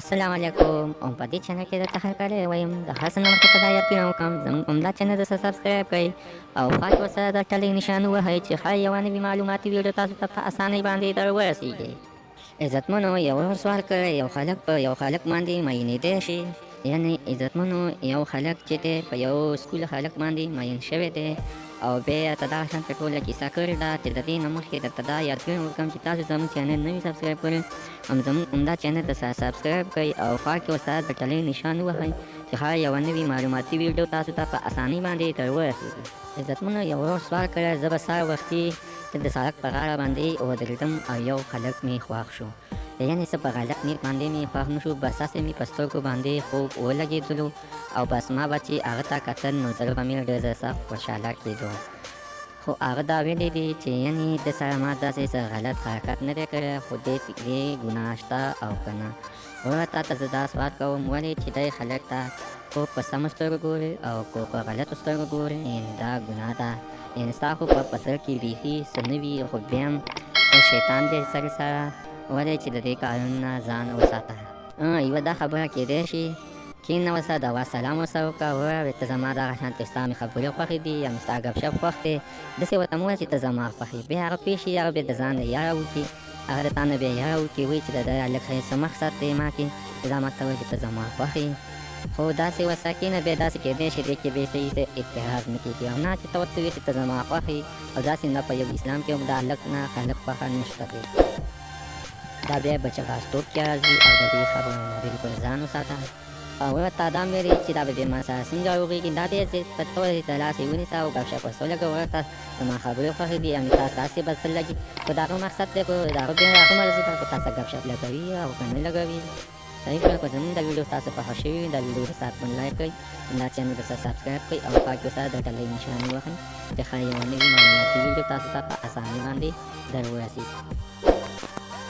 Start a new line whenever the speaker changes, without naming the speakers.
السلام علیکم او په دې چینل کې د تخیل کړی وایم د هر څه نه مخکې ته دا یقین وکړم زموږ عمده چینل د سبسکرایب کړئ او خوا کې ورسره د ټلۍ نشان ووهئ چې هر یوه نوي معلوماتي ویډیو تاسو ته په اسانۍ باندې در ورسیږي. عزتمنو یو ور سوال کړی یو خلک په یو خلک باندې مینېدی شي، یعنې عزتمنو یو خلک چې دی په یو سکول خلک باندې مین شوی دی او بیا ته دغه شانته ټوله کیسه کړې ده چې د دې نه مخکې درته دا یادګڼ وکړم چې تاسو زموږ چینل نه وي سبسکرایب کړی هم زموږ عمده چینل ته سبسکرایب کړئ او خوا کې ورسره د ټلۍ نشان ووهئ چې هر یوه نوي معلوماتي ویډیو تاسو ته په اسانۍ باندې در ورسېږي. عزتمنو یو ورور سوال کړی زه به سهار وختي د سړک په غاړه باندې ودرېدم او یو هلک مې خوښ شو، یعنې څه په غلط نیت باندې مې خوښ نه شو، بس هسې مې په سترګو باندې خوب ولګېدلو او بس ما به چې هغه ته کتل نو زړه به مې ډېر سخت خوشحاله کېدو. خو هغه دا ویلي دي چې یعنې د سره ما داسې څه غلط حرکت نه دی کړی، خو دې کې ګناه شته او که نه. وروره تا ته زه دا سوال کوم ولې چې دی خلک ته کو په سمو سترګو ګوري او کو په غلطو سترګو ګوري، یعنې دا ګناه ده، یعنې ستا خو په زړه کې بیخي څه نه وي، خو بیا هم شیطان دی سړي سره، ولې چې د دې کارونو نه ځان وساته. یوه دا خبره کېدی شي کښېنه ورسره د سلام ورسره وکړه، ووایه ته زما دغه شانتې ستا مې خبرې خوښې دي یا مې ستا ګپ شپ خوښ دی، داسې ورته مه وایه چې ته زما خوښ یې. بیا هغه پوه شي هغه بیا د ځان نه یاره وکړي، هغه د تا نه بیا یاره وکړي، وایي چې د ده هلک ښایي څه مقصد دی ما کې چې دا ما ته وایي چې ته زما خوښ یې. خو داسې ورسره کښېنه بیا داسې کېدی شي دې کې بیا صحیح څه اتحاد نه کېږي او نه چې ته ورته وایې چې ته زما خوښ یې او داسې نه په یو اسلام کې هم د هلک نه خلک خوښه نشته دی. دا بیا بچغاستوب کې راځي او د دې خبرو نه بلکل ځان وساته. او ورته دا هم ویلې چې دا به بیا ما سره څنګه وغېږي، دا دی چې په توګه د لاس یې ونیسه او ګپ شپ ورسره ولګوه، ورته زما خبرې خوښې دي یعنې تاسو داسې به څه لګي، خو د هغه مقصد دی، خو د هغه بیا هغه مرضي ده، خو تاسو ګپ شپ لګوي او که نه لګوي. صحیح شوه. که زموږ دا ویډیو تاسو خوښه شوې وي دا ویډیو ورسره حتماً لایک کړئ، دا چینل ورسره سبسکرایب کړئ او خوا کې ورسره د ټلۍ نشان ووهئ چې ښایي یوه نوي معلوماتي ویډیو تاسو ته په اسانۍ باندې در ورسېږي.